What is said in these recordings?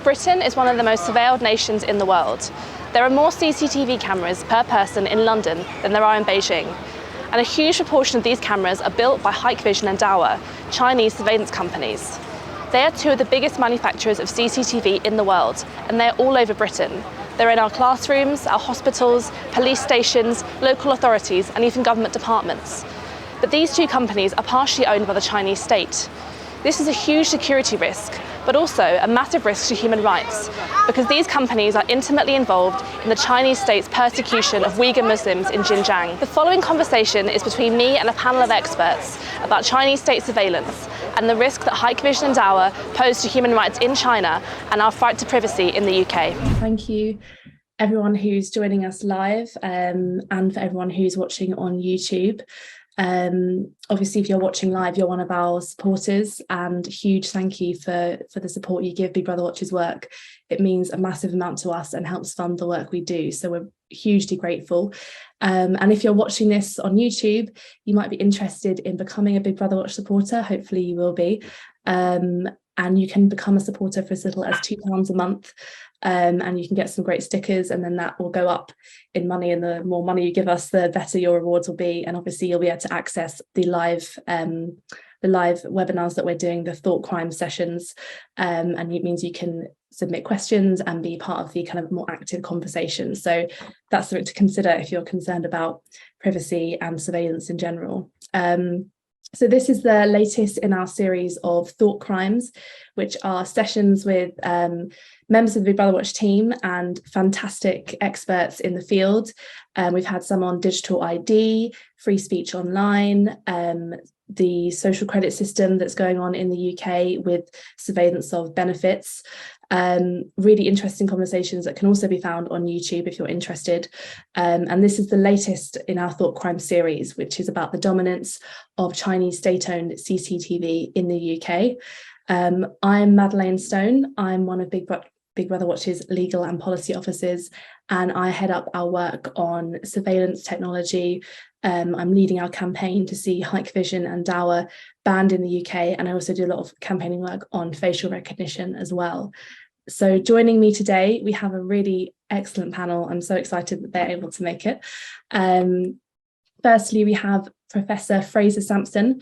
Britain is one of the most surveilled nations in the world. There are more CCTV cameras per person in London than there are in Beijing. And a huge proportion of these cameras are built by Hikvision and Dahua, Chinese surveillance companies. They are two of the biggest manufacturers of CCTV in the world, and they're all over Britain. They're in our classrooms, our hospitals, police stations, local authorities, and even government departments. But these two companies are partially owned by the Chinese state. This is a huge security risk, but also a massive risk to human rights, because these companies are intimately involved in the Chinese state's persecution of Uyghur Muslims in Xinjiang. The following conversation is between me and a panel of experts about Chinese state surveillance and the risk that Hikvision and Dahua pose to human rights in China and our fight to privacy in the UK. Thank you, everyone who's joining us live and for everyone who's watching on YouTube. Obviously, if you're watching live, you're one of our supporters, and huge thank you for the support you give Big Brother Watch's work. It means a massive amount to us and helps fund the work we do, so we're hugely grateful. And if you're watching this on YouTube, you might be interested in becoming a Big Brother Watch supporter. Hopefully you will be, and you can become a supporter for as little as £2 a month. And you can get some great stickers, and then that will go up in money, and the more money you give us, the better your rewards will be. And obviously you'll be able to access the live webinars that we're doing, the thought crime sessions, and it means you can submit questions and be part of the kind of more active conversation. So that's something to consider if you're concerned about privacy and surveillance in general. So this is the latest in our series of thought crimes, which are sessions with members of the Big Brother Watch team and fantastic experts in the field. We've had some on digital ID, free speech online, the social credit system that's going on in the UK with surveillance of benefits. Really interesting conversations that can also be found on YouTube if you're interested. And this is the latest in our Thought Crime series, which is about the dominance of Chinese state-owned CCTV in the UK. I'm Madeleine Stone. I'm one of Big Brother Watch's legal and policy officers, and I head up our work on surveillance technology. I'm leading our campaign to see Hikvision and Dahua banned in the UK, and I also do a lot of campaigning work on facial recognition as well. So joining me today, we have a really excellent panel. I'm so excited that they're able to make it. Firstly, we have Professor Fraser Sampson.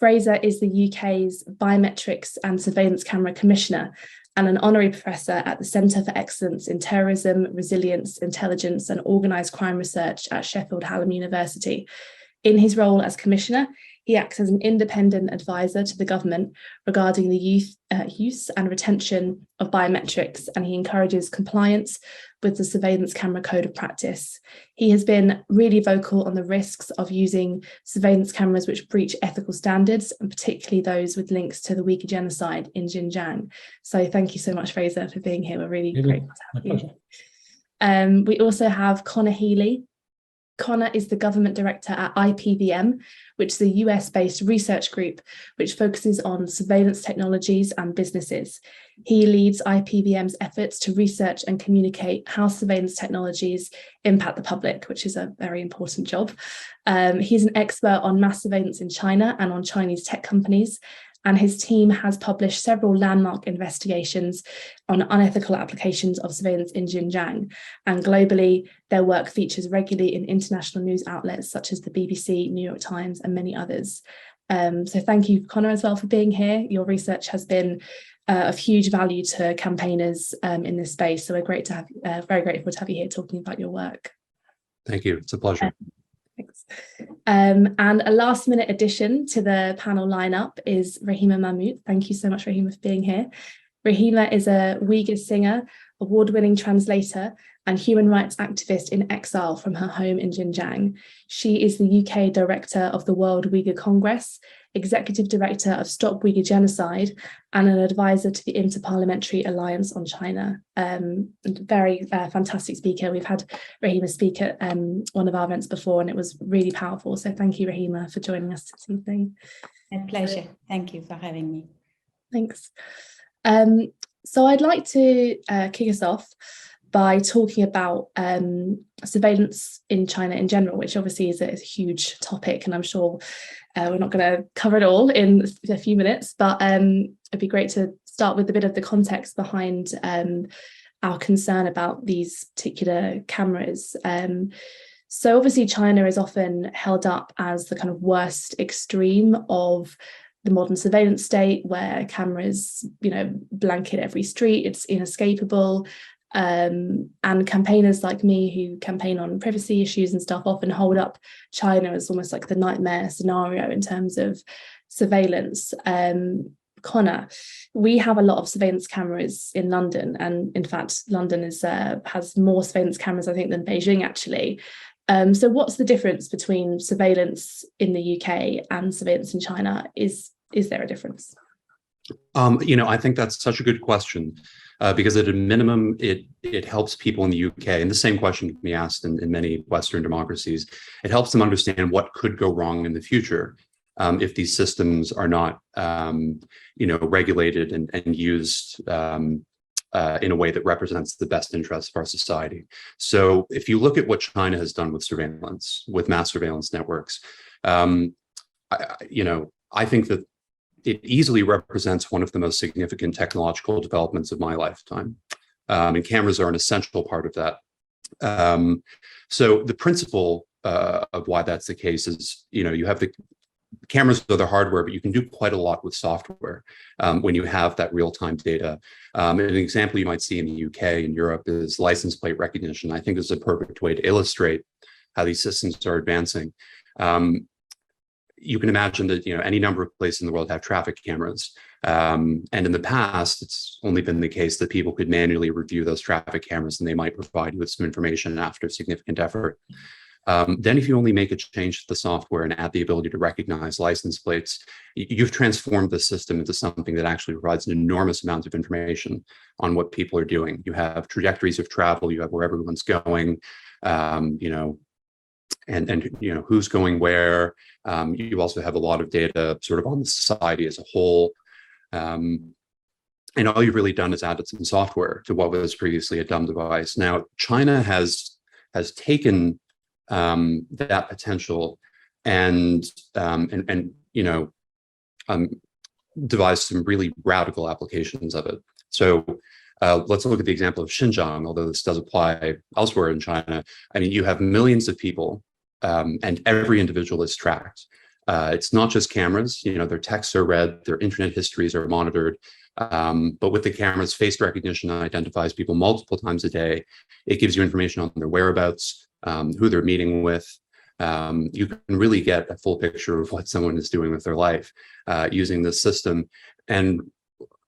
Fraser is the UK's Biometrics and Surveillance Camera Commissioner and an honorary professor at the Centre for Excellence in Terrorism, Resilience, Intelligence and Organised Crime Research at Sheffield Hallam University. In his role as Commissioner, he acts as an independent advisor to the government regarding the use and retention of biometrics, and he encourages compliance with the Surveillance Camera Code of Practice. He has been really vocal on the risks of using surveillance cameras which breach ethical standards, and particularly those with links to the Uyghur genocide in Xinjiang. So thank you so much, Fraser, for being here. We're really grateful to have you. We also have Conor Healy. Conor is the government director at IPVM, which is a US-based research group which focuses on surveillance technologies and businesses. He leads IPVM's efforts to research and communicate how surveillance technologies impact the public, which is a very important job. He's an expert on mass surveillance in China and on Chinese tech companies, and his team has published several landmark investigations on unethical applications of surveillance in Xinjiang. And globally, their work features regularly in international news outlets such as the BBC, New York Times, and many others. So thank you, Conor, as well, for being here. Your research has been of huge value to campaigners in this space. So we're very grateful to have you here talking about your work. Thank you. It's a pleasure. Thanks. And a last minute addition to the panel lineup is Rahima Mahmut. Thank you so much, Rahima, for being here. Rahima is a Uyghur singer, award-winning translator, and human rights activist in exile from her home in Xinjiang. She is the UK director of the World Uyghur Congress, executive director of Stop Uyghur Genocide, and an advisor to the Interparliamentary Alliance on China. Very fantastic speaker. We've had Rahima speak at one of our events before, and it was really powerful. So thank you, Rahima, for joining us this evening. My pleasure. Thank you for having me. Thanks. So I'd like to kick us off by talking about surveillance in China in general, which obviously is a huge topic, and I'm sure we're not going to cover it all in a few minutes, but it'd be great to start with a bit of the context behind our concern about these particular cameras. So obviously China is often held up as the kind of worst extreme of the modern surveillance state, where cameras, blanket every street, it's inescapable. And campaigners like me who campaign on privacy issues and stuff often hold up China as almost like the nightmare scenario in terms of surveillance. Conor, we have a lot of surveillance cameras in London, and in fact, London has more surveillance cameras, I think, than Beijing actually. So what's the difference between surveillance in the UK and surveillance in China? Is there a difference? I think that's such a good question, because at a minimum, it helps people in the UK, and the same question can be asked in many Western democracies. It helps them understand what could go wrong in the future if these systems are not, regulated and used in a way that represents the best interests of our society. So if you look at what China has done with surveillance, with mass surveillance networks, I think that it easily represents one of the most significant technological developments of my lifetime. And cameras are an essential part of that. So the principle of why that's the case is, you have the cameras are the hardware, but you can do quite a lot with software when you have that real-time data. An example you might see in the UK and Europe is license plate recognition. I think this is a perfect way to illustrate how these systems are advancing. You can imagine that any number of places in the world have traffic cameras. And in the past, it's only been the case that people could manually review those traffic cameras, and they might provide you with some information after significant effort. Then if you only make a change to the software and add the ability to recognize license plates, you've transformed the system into something that actually provides an enormous amount of information on what people are doing. You have trajectories of travel, you have where everyone's going, and who's going where. You also have a lot of data sort of on the society as a whole. And all you've really done is added some software to what was previously a dumb device. Now, China has taken that potential and devised some really radical applications of it. So let's look at the example of Xinjiang, although this does apply elsewhere in China. I mean, you have millions of people, and every individual is tracked. It's not just cameras, their texts are read, their internet histories are monitored. But with the cameras, face recognition identifies people multiple times a day. It gives you information on their whereabouts, who they're meeting with. You can really get a full picture of what someone is doing with their life using this system. And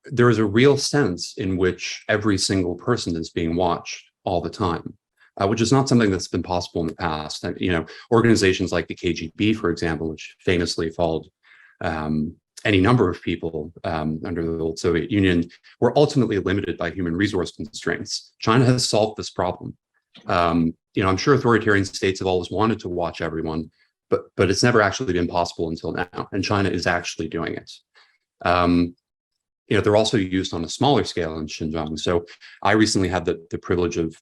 there is a real sense in which every single person is being watched all the time, which is not something that's been possible in the past. And, organizations like the KGB, for example, which famously followed any number of people under the old Soviet Union, were ultimately limited by human resource constraints. China has solved this problem. I'm sure authoritarian states have always wanted to watch everyone, but it's never actually been possible until now, and China is actually doing it. They're also used on a smaller scale in Xinjiang. So I recently had the privilege of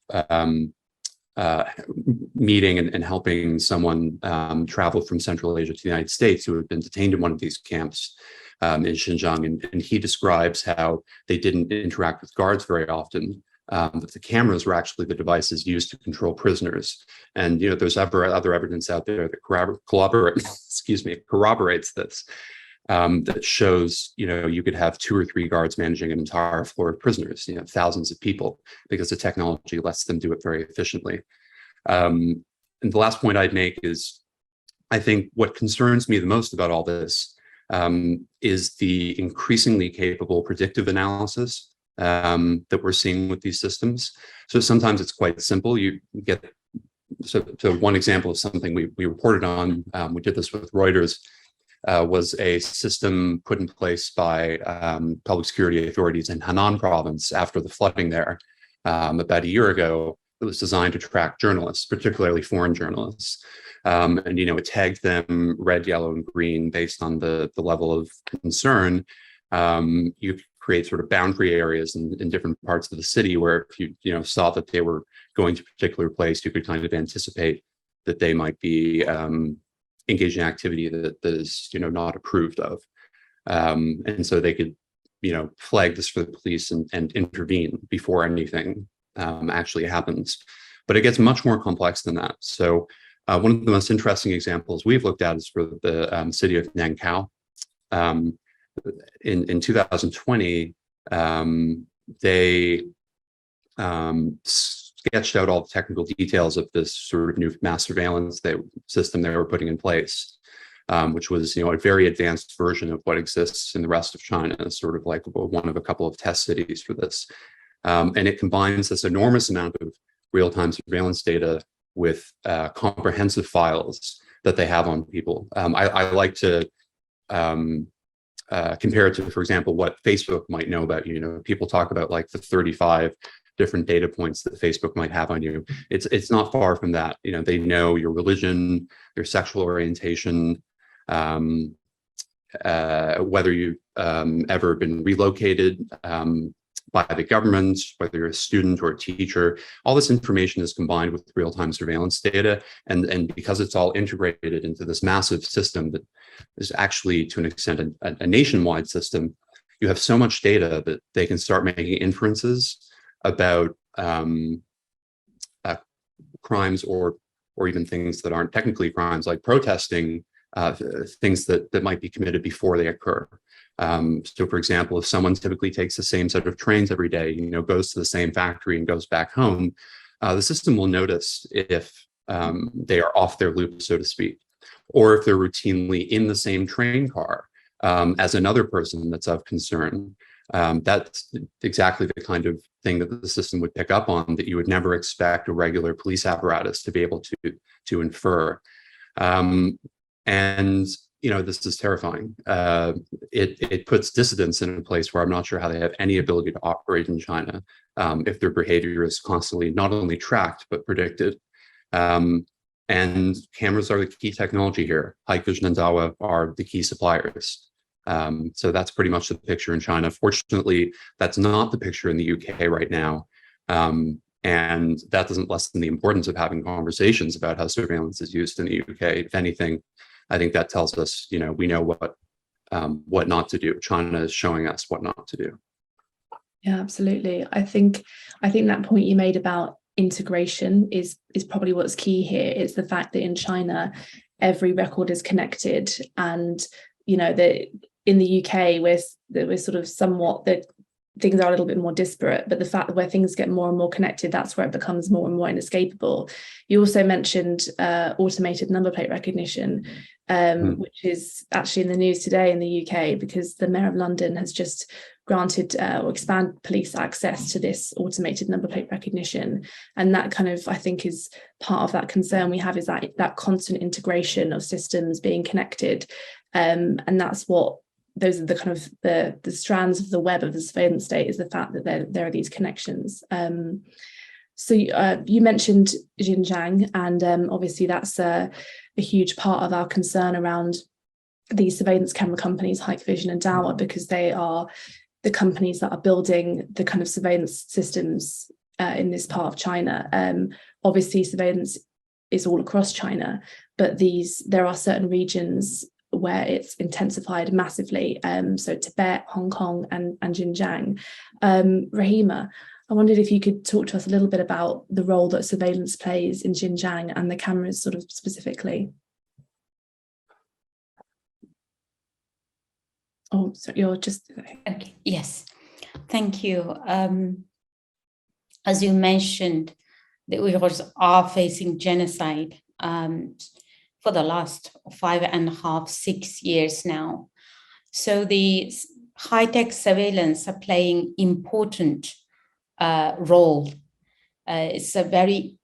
meeting and helping someone travel from Central Asia to the United States who had been detained in one of these camps in Xinjiang. And he describes how they didn't interact with guards very often, but the cameras were actually the devices used to control prisoners. And, there's other evidence out there that corroborates this. That shows, you could have 2 or 3 guards managing an entire floor of prisoners, thousands of people, because the technology lets them do it very efficiently. And the last point I'd make is, I think what concerns me the most about all this is the increasingly capable predictive analysis that we're seeing with these systems. So sometimes it's quite simple. You get, so one example of something we reported on, we did this with Reuters, was a system put in place by public security authorities in Henan province after the flooding there about a year ago. It was designed to track journalists, particularly foreign journalists. And, it tagged them red, yellow, and green based on the level of concern. You create sort of boundary areas in different parts of the city where if you saw that they were going to a particular place, you could kind of anticipate that they might be engaged in activity that is not approved of, and so they could flag this for the police and intervene before anything actually happens. But it gets much more complex than that. So one of the most interesting examples we've looked at is for the city of Nankou. In 2020, they sketched out all the technical details of this sort of new mass surveillance system they were putting in place, which was, a very advanced version of what exists in the rest of China, sort of like one of a couple of test cities for this. And it combines this enormous amount of real-time surveillance data with comprehensive files that they have on people. I like to compare it to, for example, what Facebook might know about you. People talk about like the 35 different data points that Facebook might have on you. It's not far from that. They know your religion, your sexual orientation, whether you've ever been relocated by the government, whether you're a student or a teacher. All this information is combined with real-time surveillance data, and because it's all integrated into this massive system that is actually, to an extent, a nationwide system, you have so much data that they can start making inferences about crimes or even things that aren't technically crimes, like protesting, things that might be committed before they occur. So, for example, if someone typically takes the same set of trains every day, goes to the same factory and goes back home, the system will notice if they are off their loop, so to speak, or if they're routinely in the same train car as another person that's of concern. That's exactly the kind of thing that the system would pick up on that you would never expect a regular police apparatus to be able to infer. And this is terrifying. It puts dissidents in a place where I'm not sure how they have any ability to operate in China if their behavior is constantly not only tracked but predicted. And cameras are the key technology here. Hikvision and Dahua are the key suppliers. So that's pretty much the picture in China. Fortunately, that's not the picture in the UK right now. And that doesn't lessen the importance of having conversations about how surveillance is used in the UK. If anything, I think that tells us, we know what not to do. China is showing us what not to do. Yeah, absolutely. I think that point you made about integration is probably what's key here. It's the fact that in China, every record is connected, and that in the UK we're sort of somewhat that things are a little bit more disparate, but the fact that where things get more and more connected, that's where it becomes more and more inescapable. You also mentioned automated number plate recognition, which is actually in the news today in the UK because the Mayor of London has just granted or expanded police access to this automated number plate recognition. And that kind of, I think, is part of that concern we have, is that constant integration of systems being connected. And that's what those are the kind of the strands of the web of the surveillance state, is the fact that there are these connections. So you mentioned Xinjiang, and obviously that's a huge part of our concern around these surveillance camera companies, Hikvision and Dahua, because they are the companies that are building the kind of surveillance systems in this part of China. Obviously, surveillance is all across China, but there are certain regions where it's intensified massively. So Tibet, Hong Kong, and Xinjiang. Rahima, I wondered if you could talk to us a little bit about the role that surveillance plays in Xinjiang and the cameras sort of specifically. Oh, so you're just... Okay. Yes, thank you. As you mentioned, the Uyghurs are facing genocide for the last 5.5, 6 years now. So the high-tech surveillance are playing important role. It's a very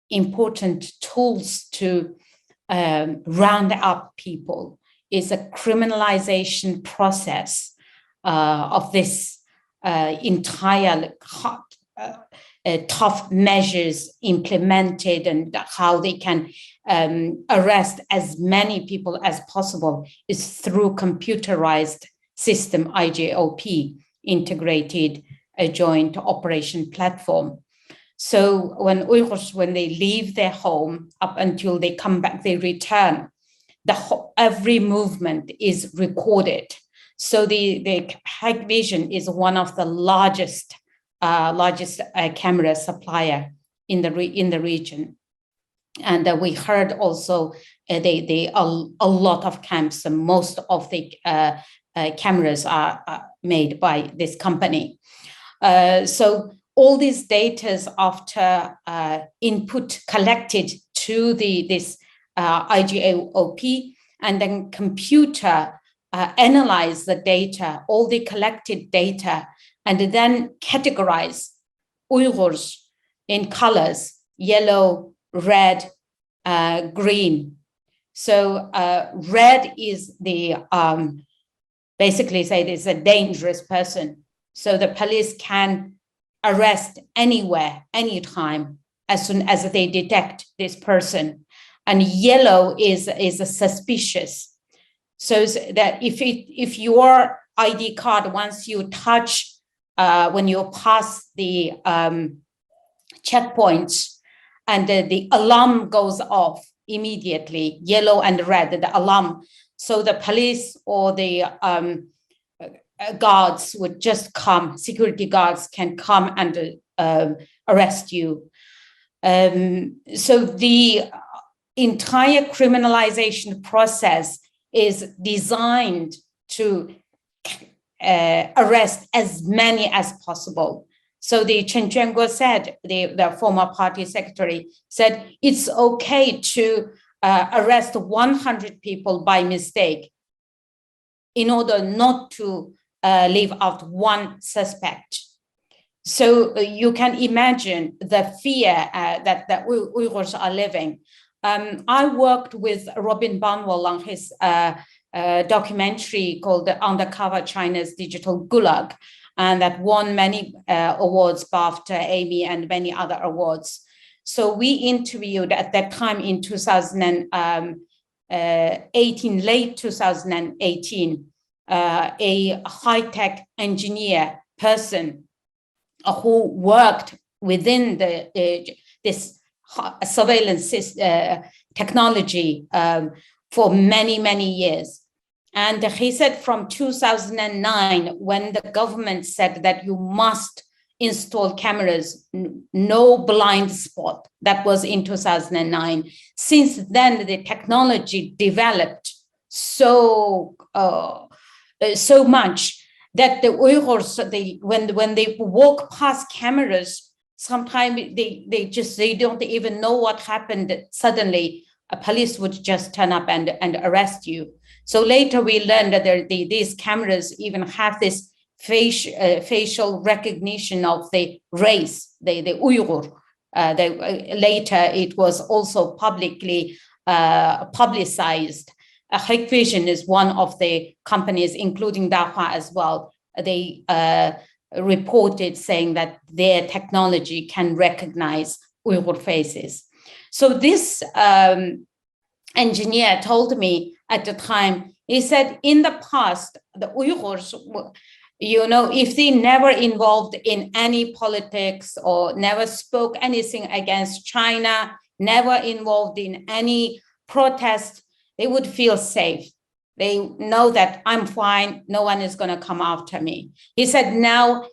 important tools to round up people. It's a criminalization process of this entire tough measures implemented, and how they can arrest as many people as possible is through computerized system, IJOP, integrated joint operation platform. So when Uyghurs, when they leave their home up until they come back, they return, every movement is recorded. So the Hikvision is one of the largest camera supplier in the region. And we heard also a lot of camps, and most of the cameras are made by this company. So all these data after input collected to this IGOP, and then computer analyze the data, all the collected data, and then categorize Uyghurs in colors, yellow, red, green. So red is the, basically say this is a dangerous person. So the police can arrest anywhere, anytime, as soon as they detect this person. And yellow is a suspicious. So that if your ID card, once you touch, when you pass the checkpoints, and the alarm goes off immediately, yellow and red, the alarm. So the police or the guards would just come, security guards can come and arrest you. So the entire criminalization process is designed to arrest as many as possible. So the Chen Quanguo said, the former party secretary said, it's okay to arrest 100 people by mistake in order not to leave out one suspect. So you can imagine the fear that the Uyghurs are living. I worked with Robin Banwal on his documentary called Undercover China's Digital Gulag, and that won many awards, BAFTA, Amy, and many other awards. So we interviewed at that time in 2018, late 2018, a high-tech engineer person who worked within this surveillance technology for many, many years. And he said from 2009, when the government said that you must install cameras, no blind spot, that was in 2009. Since then, the technology developed so much that the Uyghurs, when they walk past cameras, sometimes they don't even know what happened. Suddenly, a police would just turn up and arrest you. So later we learned that these cameras even have this facial recognition of the race, the Uyghur. Later it was also publicly publicized. Hikvision is one of the companies, including Dahua as well. They reported saying that their technology can recognize Uyghur faces. So this engineer told me at the time, he said, in the past, the Uyghurs, if they never involved in any politics or never spoke anything against China, never involved in any protest, they would feel safe. They know that I'm fine, no one is going to come after me. He said, now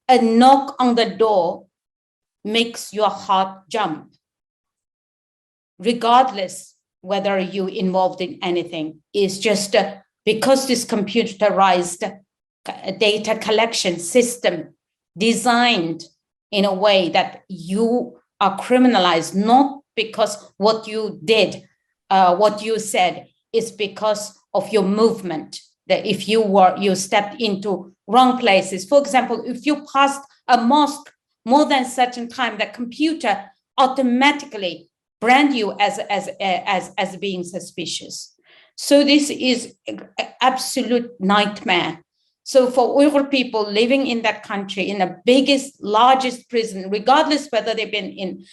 a knock on the door makes your heart jump, regardless whether you involved in anything. Is just because this computerized data collection system designed in a way that you are criminalized, not because what you did, what you said, is because of your movement. That if you stepped into wrong places, for example, if you passed a mosque more than a certain time, the computer automatically brand you as being suspicious. So this is an absolute nightmare. So for Uyghur people living in that country, in the biggest, largest prison, regardless whether they've been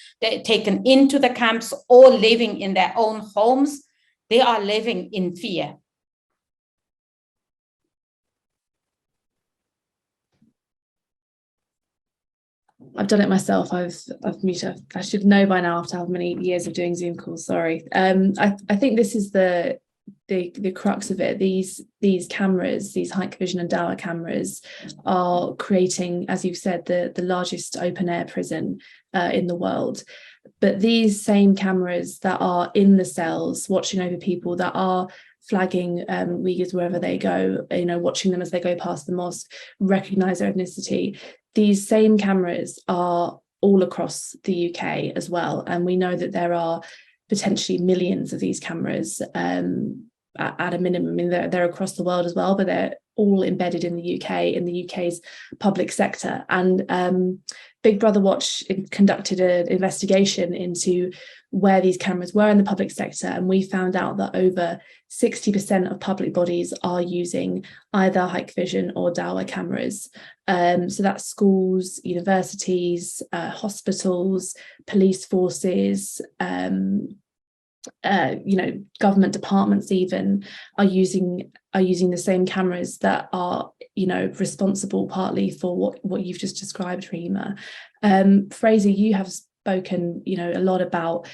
taken into the camps or living in their own homes, they are living in fear. I've done it myself. I've muted. I should know by now after how many years of doing Zoom calls. Sorry. I think this is the the crux of it. These cameras, these Hikvision and Dahua cameras, are creating, as you've said, the largest open air prison in the world. But these same cameras that are in the cells, watching over people, that are flagging Uyghurs wherever they go, watching them as they go past the mosque, recognize their ethnicity. These same cameras are all across the UK as well. And we know that there are potentially millions of these cameras at a minimum. I mean, they're across the world as well, but they're all embedded in the UK, in the UK's public sector. And Big Brother Watch conducted an investigation into where these cameras were in the public sector, and we found out that over 60% of public bodies are using either Hikvision or Dahua cameras. So that's schools, universities, hospitals, police forces, government departments even are using the same cameras that are responsible partly for what you've just described, Rahima. Fraser, you have spoken a lot about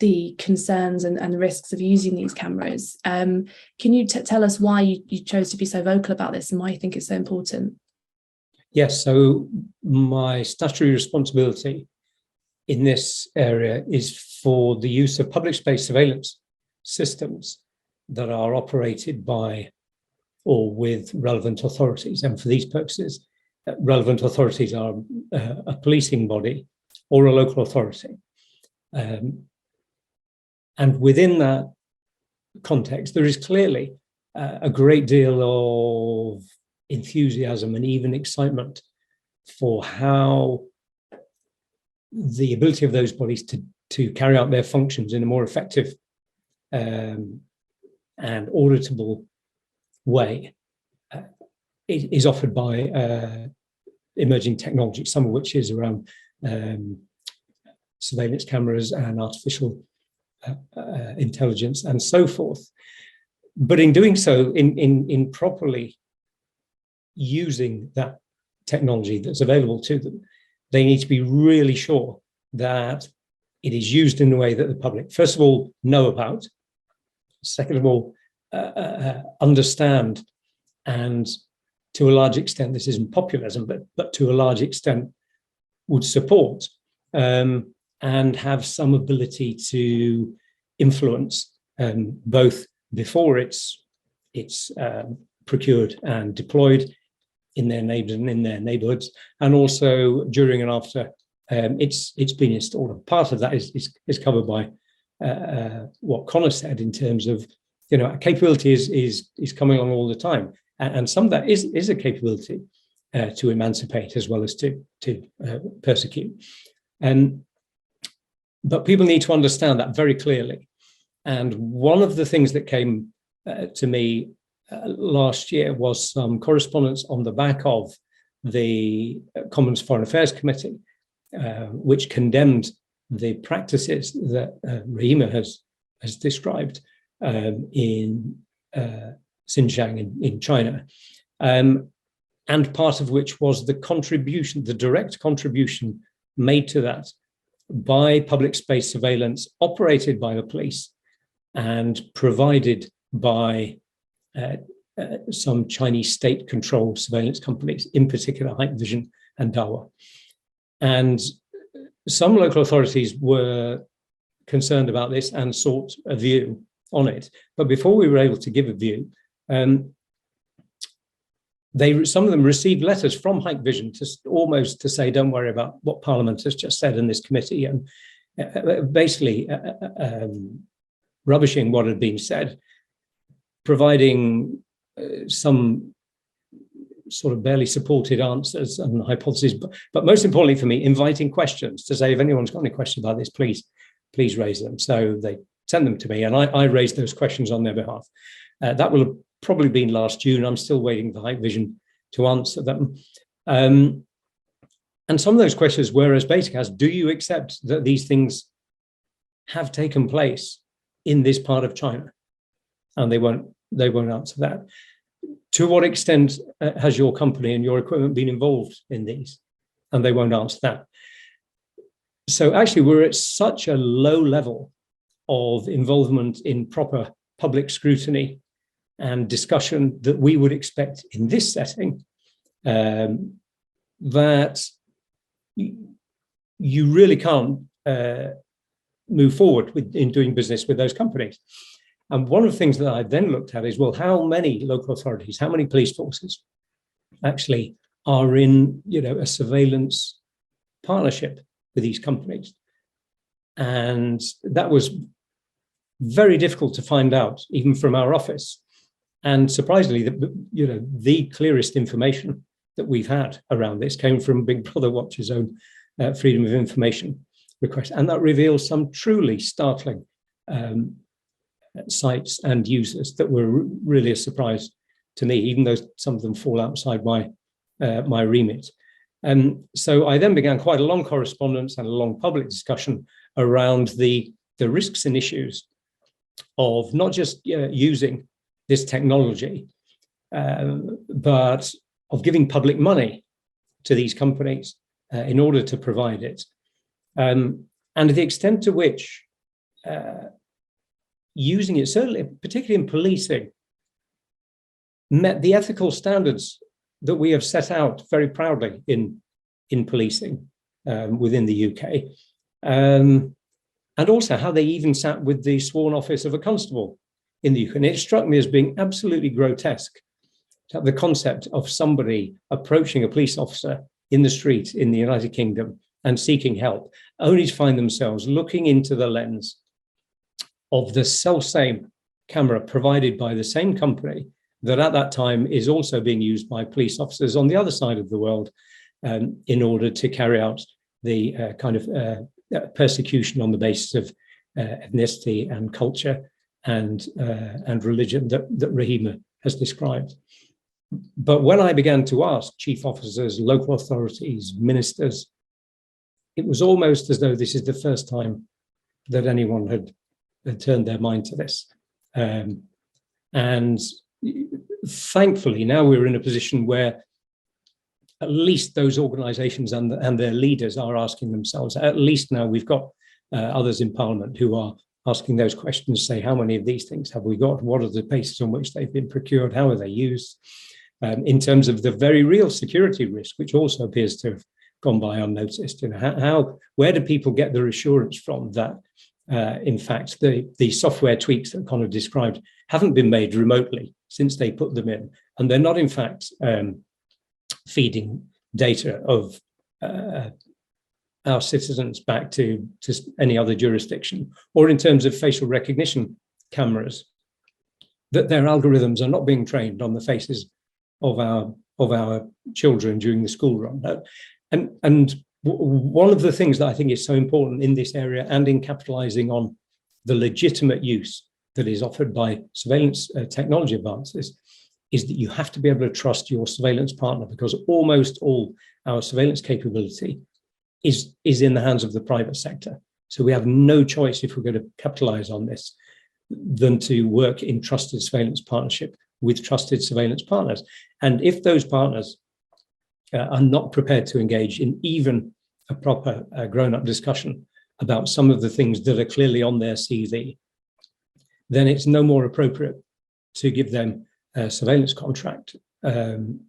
the concerns and the risks of using these cameras. Can you tell us why you chose to be so vocal about this and why you think it's so important? Yes, so my statutory responsibility in this area is for the use of public space surveillance systems that are operated by or with relevant authorities. And for these purposes, relevant authorities are a policing body or a local authority. And within that context, there is clearly a great deal of enthusiasm and even excitement for how the ability of those bodies to carry out their functions in a more effective and auditable way is offered by emerging technology, some of which is around surveillance cameras and artificial intelligence and so forth. But in doing so, in properly using that technology that's available to them, they need to be really sure that it is used in a way that the public, first of all, know about, second of all, understand, and to a large extent, this isn't populism, but to a large extent would support, and have some ability to influence, both before it's procured and deployed in their neighbours and in their neighbourhoods, and also during and after it's been installed. Part of that is covered by what Conor said in terms of, capability is coming on all the time, and some of that is a capability to emancipate as well as to persecute. But people need to understand that very clearly. And one of the things that came to me last year was some correspondence on the back of the Commons Foreign Affairs Committee, which condemned the practices that Rahima has described in Xinjiang in China, and part of which was the direct contribution made to that by public space surveillance operated by the police and provided by some Chinese state-controlled surveillance companies, in particular Hikvision and Dahua. And some local authorities were concerned about this and sought a view on it. But before we were able to give a view, some of them received letters from Hikvision almost to say, don't worry about what Parliament has just said in this committee, and basically rubbishing what had been said, providing some sort of barely supported answers and hypotheses, but most importantly for me, inviting questions to say, if anyone's got any questions about this, please raise them. So they sent them to me, and I raised those questions on their behalf. That will have probably been last June. I'm still waiting for Hikvision to answer them. And some of those questions were as basic as, do you accept that these things have taken place in this part of China? And they won't answer that. To what extent has your company and your equipment been involved in these? And they won't answer that. So actually, we're at such a low level of involvement in proper public scrutiny and discussion that we would expect in this setting, that you really can't move forward in doing business with those companies. And one of the things that I then looked at is, well, how many local authorities, how many police forces actually are in, a surveillance partnership with these companies? And that was very difficult to find out, even from our office. And surprisingly, the clearest information that we've had around this came from Big Brother Watch's own Freedom of Information request. And that reveals some truly startling sites and users that were really a surprise to me, even though some of them fall outside my remit. So I then began quite a long correspondence and a long public discussion around the risks and issues of not just using this technology, but of giving public money to these companies in order to provide it. And the extent to which using it, certainly, particularly in policing, met the ethical standards that we have set out very proudly in policing within the UK. And also how they even sat with the sworn office of a constable in the UK. And it struck me as being absolutely grotesque, the concept of somebody approaching a police officer in the street in the United Kingdom and seeking help, only to find themselves looking into the lens of the self-same camera provided by the same company that at that time is also being used by police officers on the other side of the world in order to carry out the kind of persecution on the basis of ethnicity and culture and religion that Rahima has described. But when I began to ask chief officers, local authorities, ministers, it was almost as though this is the first time that anyone had turned their mind to this. And thankfully, now we're in a position where at least those organizations and their leaders are asking themselves, at least now we've got others in Parliament who are asking those questions, say, how many of these things have we got? What are the bases on which they've been procured? How are they used? In terms of the very real security risk, which also appears to have gone by unnoticed. Where do people get their assurance from that, in fact, the software tweaks that Conor described haven't been made remotely since they put them in, and they're not, in fact, feeding data of our citizens back to any other jurisdiction, or in terms of facial recognition cameras, that their algorithms are not being trained on the faces of our children during the school run. And one of the things that I think is so important in this area and in capitalizing on the legitimate use that is offered by surveillance technology advances is that you have to be able to trust your surveillance partner, because almost all our surveillance capability is in the hands of the private sector. So we have no choice, if we're going to capitalize on this, than to work in trusted surveillance partnership with trusted surveillance partners. And if those partners are not prepared to engage in even a proper grown-up discussion about some of the things that are clearly on their CV, then it's no more appropriate to give them a surveillance contract from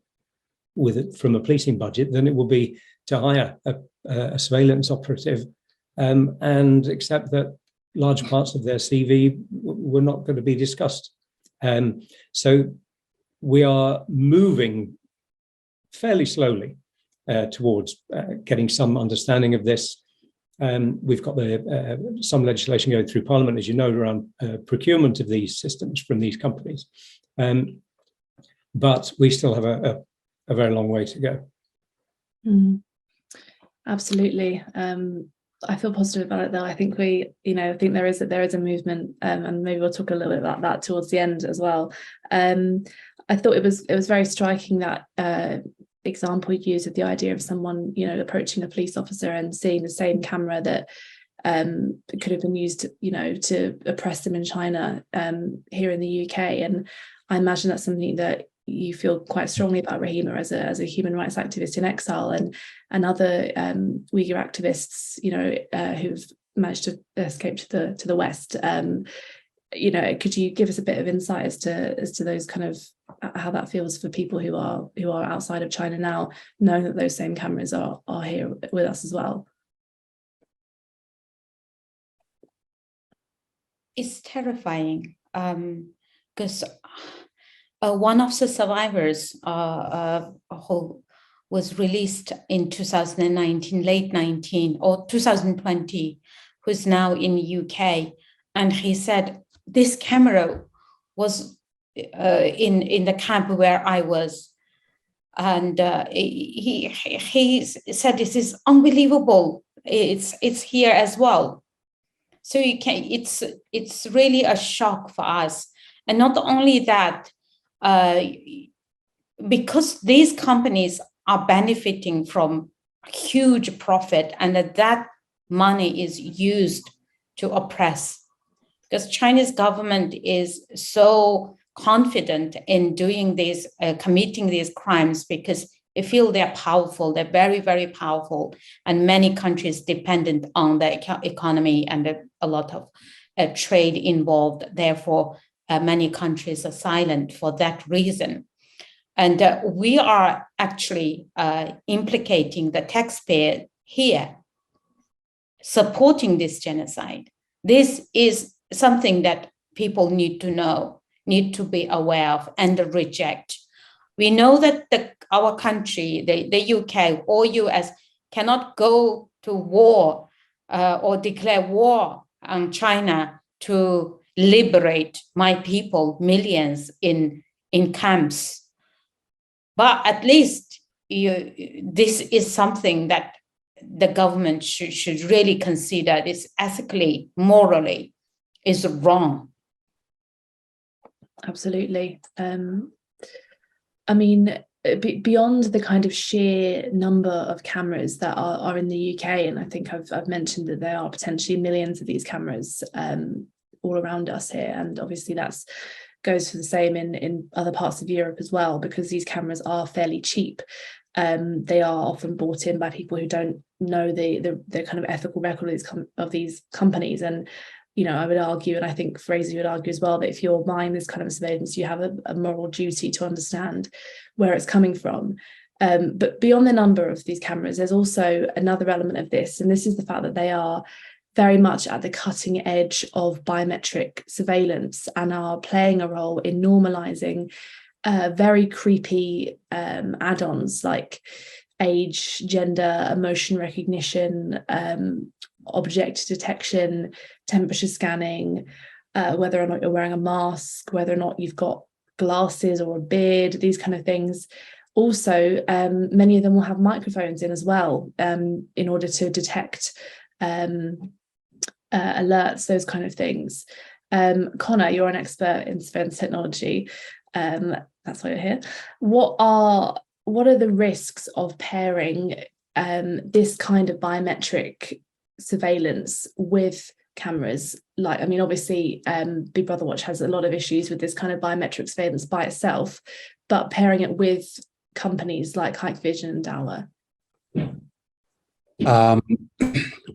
a policing budget than it will be to hire a surveillance operative and accept that large parts of their CV were not going to be discussed. So we are moving fairly slowly towards getting some understanding of this. We've got some legislation going through Parliament, as you know, around procurement of these systems from these companies. But we still have a very long way to go. Absolutely. I feel positive about it, though. I think I think there is a movement, and maybe we'll talk a little bit about that towards the end as well. I thought it was very striking, that example you used of the idea of someone, approaching a police officer and seeing the same camera that could have been used, to oppress them in China here in the UK. And I imagine that's something that you feel quite strongly about, Rahima, as a human rights activist in exile, and other Uyghur activists, who've managed to escape to the West. could you give us a bit of insight as to those kind of how that feels for people who are outside of China now, knowing that those same cameras are here with us as well? It's terrifying because one of the survivors who was released in 2019, late 19 or 2020, who's now in the UK, and he said this camera was in the camp where I was, and he said this is unbelievable. It's here as well. So it's really a shock for us. And not only that, because these companies are benefiting from huge profit, and that money is used to oppress. Because Chinese government is so confident in doing this, committing these crimes, because they feel they're powerful, they're very, very powerful, and many countries dependent on the economy and a lot of trade involved. Therefore, many countries are silent for that reason. And we are actually implicating the taxpayer here, supporting this genocide. This is something that people need to know, need to be aware of and reject. We know that our country, the UK or US, cannot go to war or declare war on China to liberate my people, millions in camps. But at least this is something that the government should really consider. This ethically, morally is wrong. Absolutely. I mean, beyond the kind of sheer number of cameras that are in the UK, and I think I've mentioned that there are potentially millions of these cameras all around us here, and obviously that's goes for the same in other parts of Europe as well, because these cameras are fairly cheap. They are often bought in by people who don't know the kind of ethical record of these companies. And I would argue, and I think Fraser would argue as well, that if you're buying this kind of surveillance, you have a moral duty to understand where it's coming from. But beyond the number of these cameras, there's also another element of this, and this is the fact that they are very much at the cutting edge of biometric surveillance and are playing a role in normalizing very creepy add-ons like age, gender, emotion recognition, object detection, temperature scanning, whether or not you're wearing a mask, whether or not you've got glasses or a beard, these kind of things. Also, many of them will have microphones in as well, in order to detect alerts, those kind of things. Conor, you're an expert in surveillance technology. That's why you're here. What are the risks of pairing this kind of biometric surveillance with cameras? Obviously, Big Brother Watch has a lot of issues with this kind of biometric surveillance by itself, but pairing it with companies like Hikvision and Dahua.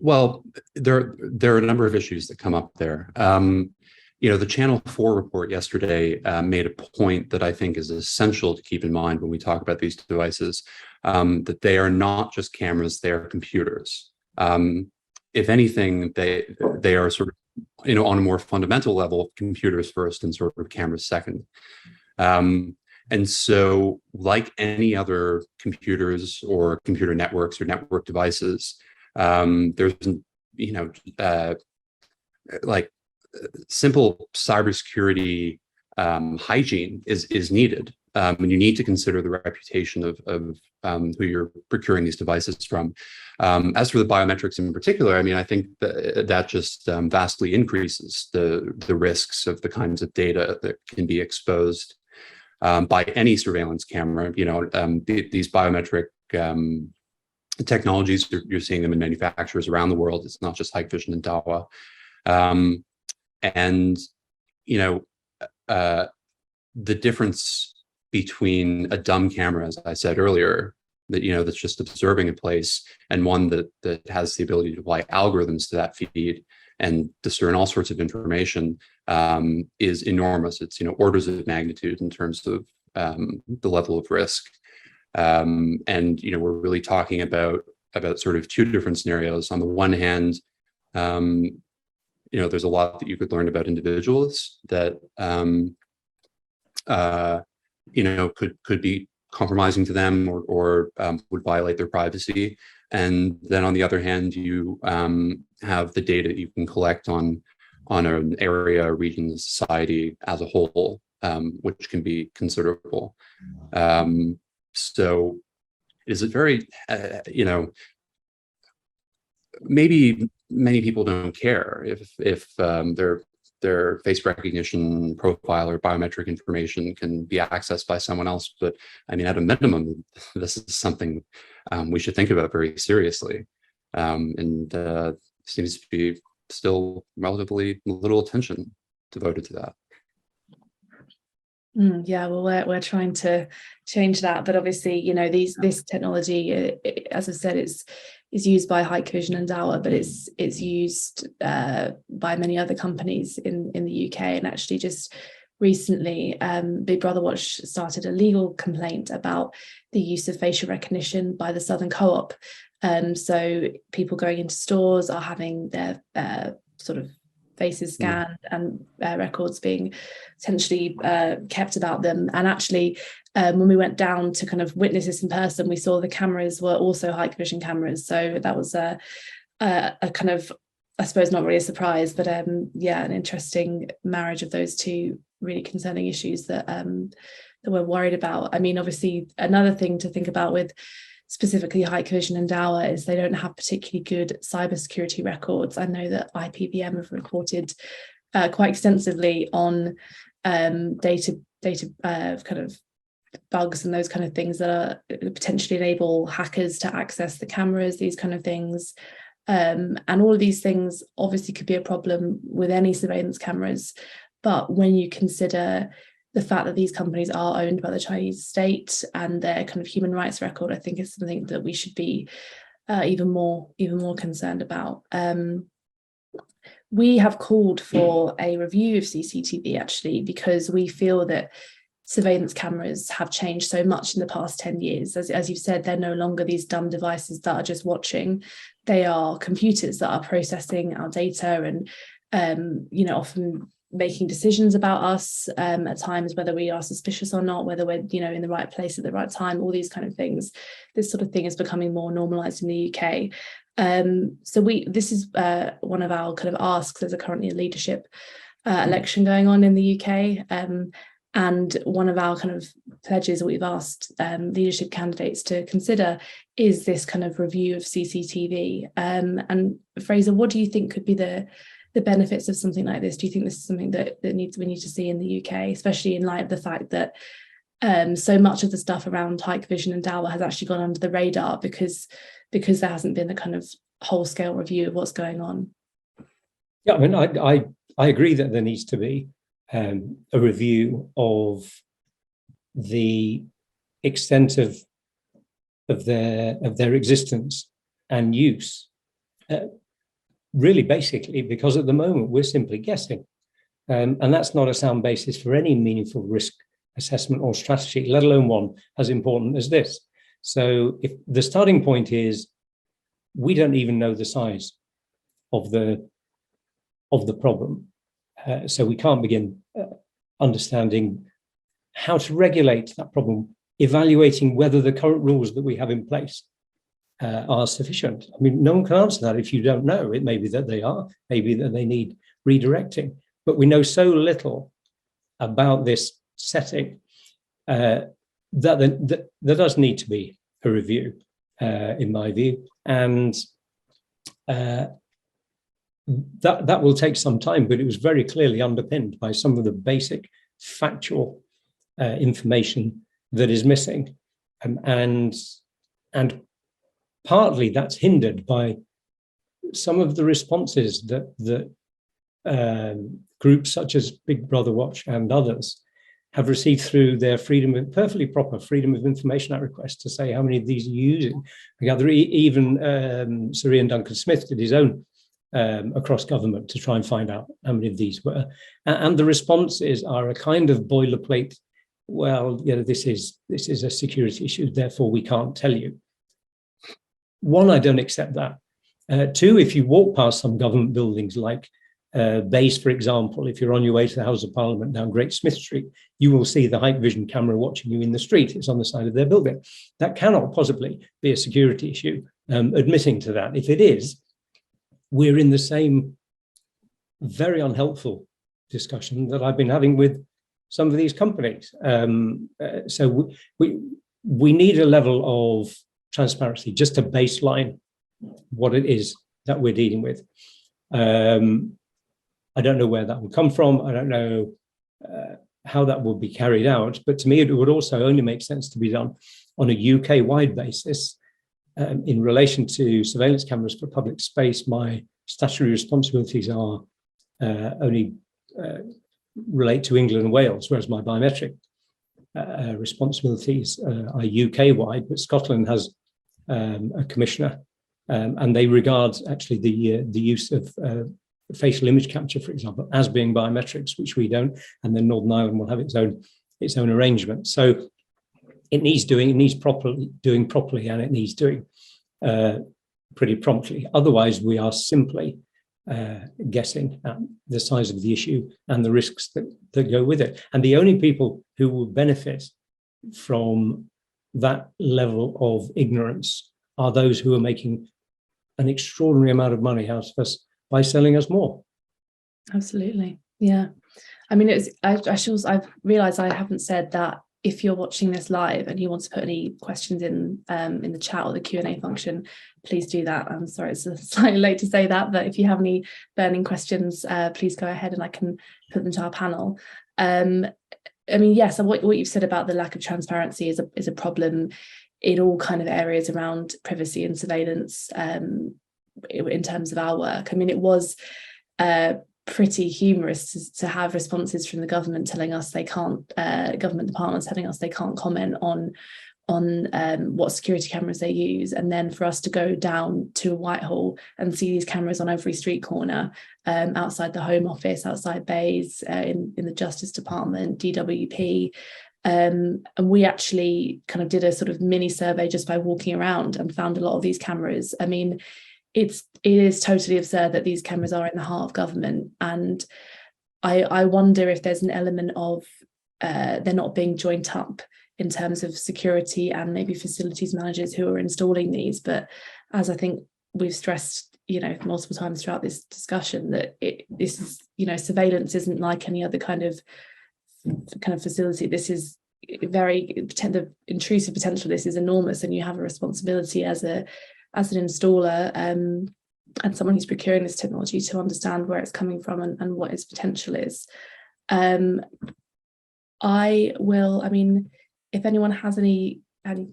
Well, there are a number of issues that come up there. The Channel 4 report yesterday made a point that I think is essential to keep in mind when we talk about these devices, that they are not just cameras, they are computers. If anything, they are sort of, on a more fundamental level, computers first and sort of cameras second. And so, like any other computers or computer networks or network devices, there's, like simple cybersecurity hygiene is needed. And you need to consider the reputation of who you're procuring these devices from. As for the biometrics in particular, I think that just vastly increases the risks of the kinds of data that can be exposed by any surveillance camera. These biometric technologies, you're seeing them in manufacturers around the world. It's not just Hikvision and Dahua. The difference between a dumb camera, as I said earlier, that's just observing a place, and one that has the ability to apply algorithms to that feed and discern all sorts of information, is enormous. It's orders of magnitude in terms of the level of risk. And we're really talking about sort of two different scenarios. On the one hand, there's a lot that you could learn about individuals that could be compromising to them or would violate their privacy. And then on the other hand, you have the data that you can collect on an area, a region, a society as a whole, which can be considerable. So is it very, maybe many people don't care if their face recognition profile or biometric information can be accessed by someone else. But I mean, at a minimum, this is something we should think about very seriously. And seems to be still relatively little attention devoted to that. Yeah, well, we're trying to change that, but obviously, this technology, as I said, is used by Hikvision and Dahua, but it's used by many other companies in the UK. And actually, just recently, Big Brother Watch started a legal complaint about the use of facial recognition by the Southern Co-op. So people going into stores are having their sort of faces scanned and records being essentially kept about them. And actually, when we went down to kind of witness this in person, we saw the cameras were also Hikvision cameras. So that was a kind of, I suppose, not really a surprise, but an interesting marriage of those two really concerning issues that we're worried about. I mean, obviously, another thing to think about with specifically Hikvision and Dahua is they don't have particularly good cybersecurity records. I know that IPVM have reported quite extensively on data kind of bugs and those kind of things that potentially enable hackers to access the cameras, these kind of things. And all of these things obviously could be a problem with any surveillance cameras. But when you consider the fact that these companies are owned by the Chinese state and their kind of human rights record, I think is something that we should be even more concerned about. We have called for a review of CCTV actually, because we feel that surveillance cameras have changed so much in the past 10 years. As you've said, they're no longer these dumb devices that are just watching. They are computers that are processing our data and, often making decisions about us at times, whether we are suspicious or not, whether we're, in the right place at the right time, all these kind of things. This sort of thing is becoming more normalized in the UK. So this is one of our kind of asks. There's currently a leadership election going on in the UK. And one of our kind of pledges that we've asked leadership candidates to consider is this kind of review of CCTV. And Fraser, what do you think could be the benefits of something like this? Do you think this is something that we need to see in the UK, especially in light of the fact that so much of the stuff around Hikvision and Dahua has actually gone under the radar because there hasn't been a kind of whole-scale review of what's going on? Yeah, I mean, I agree that there needs to be a review of the extent of their existence and use. Really, basically, because at the moment we're simply guessing, and that's not a sound basis for any meaningful risk assessment or strategy, let alone one as important as this. So if the starting point is we don't even know the size of the problem, so we can't begin understanding how to regulate that problem, evaluating whether the current rules that we have in place are sufficient. I mean, no one can answer that if you don't know. It may be that they are, maybe that they need redirecting, but we know so little about this setting that there does need to be a review, in my view, and that will take some time, but it was very clearly underpinned by some of the basic factual information that is missing, and partly that's hindered by some of the responses that groups such as Big Brother Watch and others have received through their perfectly proper Freedom of Information Act request to say how many of these are you using. I gather even Sir Ian Duncan Smith did his own across government to try and find out how many of these were. And the responses are a kind of boilerplate, well, this is a security issue, therefore we can't tell you. One, I don't accept that. Two, if you walk past some government buildings like Base, for example, if you're on your way to the House of Parliament down Great Smith Street, you will see the Hikvision camera watching you in the street. It's on the side of their building. That cannot possibly be a security issue, admitting to that. If it is, we're in the same very unhelpful discussion that I've been having with some of these companies. So we need a level of transparency, just to baseline what it is that we're dealing with. I don't know where that will come from. I don't know how that will be carried out. But to me, it would also only make sense to be done on a UK-wide basis. In relation to surveillance cameras for public space, my statutory responsibilities are only relate to England and Wales, whereas my biometric responsibilities are UK-wide, but Scotland has a commissioner, and they regard actually the use of facial image capture, for example, as being biometrics, which we don't, and then Northern Ireland will have its own arrangement. So it needs doing, it needs doing properly, and it needs doing pretty promptly. Otherwise, we are simply guessing at the size of the issue and the risks that go with it. And the only people who will benefit from that level of ignorance are those who are making an extraordinary amount of money out of us by selling us more. Absolutely. Yeah. I mean, I've realized I haven't said that if you're watching this live and you want to put any questions in the chat or the Q&A function, please do that. I'm sorry, it's slightly late to say that, but if you have any burning questions, please go ahead and I can put them to our panel. I mean, yes, what you've said about the lack of transparency is a problem in all kind of areas around privacy and surveillance in terms of our work. I mean, it was pretty humorous to have responses from the government telling us they can't, government departments telling us they can't comment on what security cameras they use, and then for us to go down to Whitehall and see these cameras on every street corner, outside the Home Office, outside Bays, in the Justice Department, DWP. And we actually kind of did a sort of mini survey just by walking around and found a lot of these cameras. I mean, it is totally absurd that these cameras are in the heart of government. And I wonder if there's an element of they're not being joined up in terms of security and maybe facilities managers who are installing these. But as I think we've stressed, multiple times throughout this discussion, that this is, surveillance isn't like any other kind of facility. This is the intrusive potential. This is enormous, and you have a responsibility as an installer and someone who's procuring this technology to understand where it's coming from and what its potential is. If anyone has any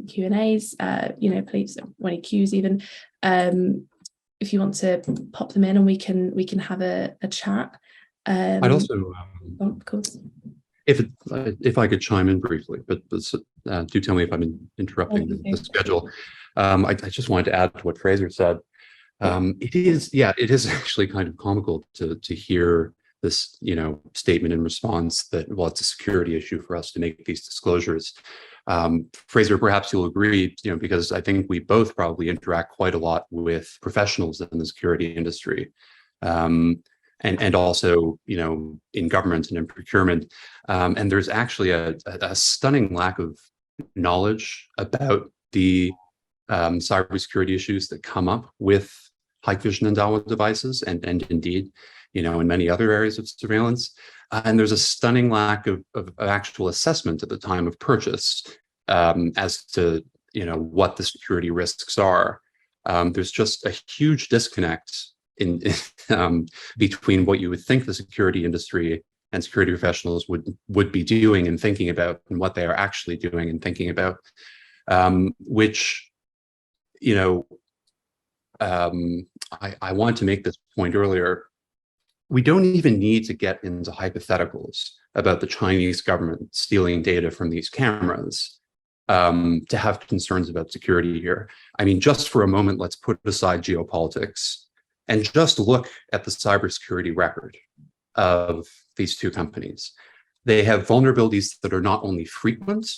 Q&As, please, or any Qs even, if you want to pop them in and we can have a chat. I'd also, of course. If I could chime in briefly, but do tell me if I'm interrupting the schedule. I just wanted to add to what Fraser said. It is actually kind of comical to hear this, statement in response that, well, it's a security issue for us to make these disclosures. Fraser, perhaps you'll agree, because I think we both probably interact quite a lot with professionals in the security industry. And also, in government and in procurement. And there's actually a stunning lack of knowledge about the cybersecurity issues that come up with Hikvision and Dahua devices, and indeed, in many other areas of surveillance. And there's a stunning lack of actual assessment at the time of purchase as to, what the security risks are. There's just a huge disconnect in between what you would think the security industry and security professionals would be doing and thinking about, and what they are actually doing and thinking about, which, I want to make this point earlier. we don't even need to get into hypotheticals about the Chinese government stealing data from these cameras to have concerns about security here. I mean, just for a moment, let's put aside geopolitics and just look at the cybersecurity record of these two companies. They have vulnerabilities that are not only frequent,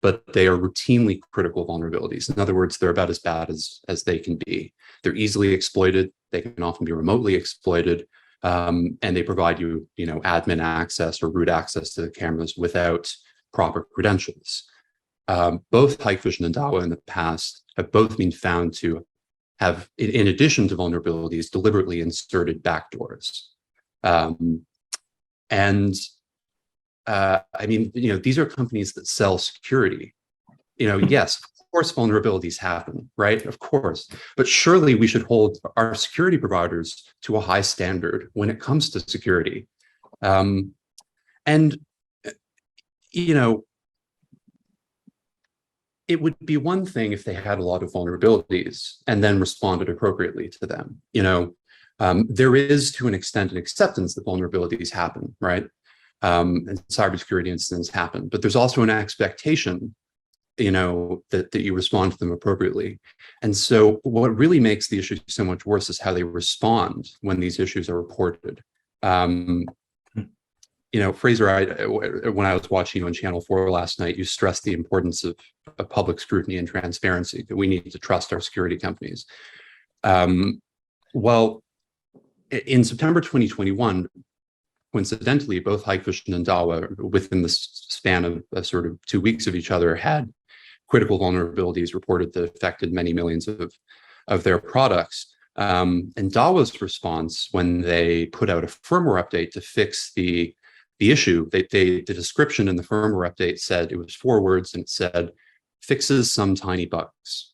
but they are routinely critical vulnerabilities. In other words, they're about as bad as they can be. They're easily exploited. They can often be remotely exploited. And they provide you, admin access or root access to the cameras without proper credentials. Both Hikvision and Dahua in the past have both been found to have, in addition to vulnerabilities, deliberately inserted backdoors. I mean, these are companies that sell security. Yes, of course, vulnerabilities happen, right? Of course. But surely we should hold our security providers to a high standard when it comes to security. It would be one thing if they had a lot of vulnerabilities and then responded appropriately to them. There is, to an extent, an acceptance that vulnerabilities happen, right? And cybersecurity incidents happen, but there's also an expectation, that you respond to them appropriately. And so what really makes the issue so much worse is how they respond when these issues are reported. Fraser, when I was watching you on Channel 4 last night, you stressed the importance of public scrutiny and transparency, that we need to trust our security companies. Well, in September 2021, coincidentally, both Hikvision and Dahua, within the span of sort of 2 weeks of each other, had critical vulnerabilities reported that affected many millions of their products. And Dahua's response, when they put out a firmware update to fix the issue, the description in the firmware update said, it was 4 words, and it said, fixes some tiny bugs,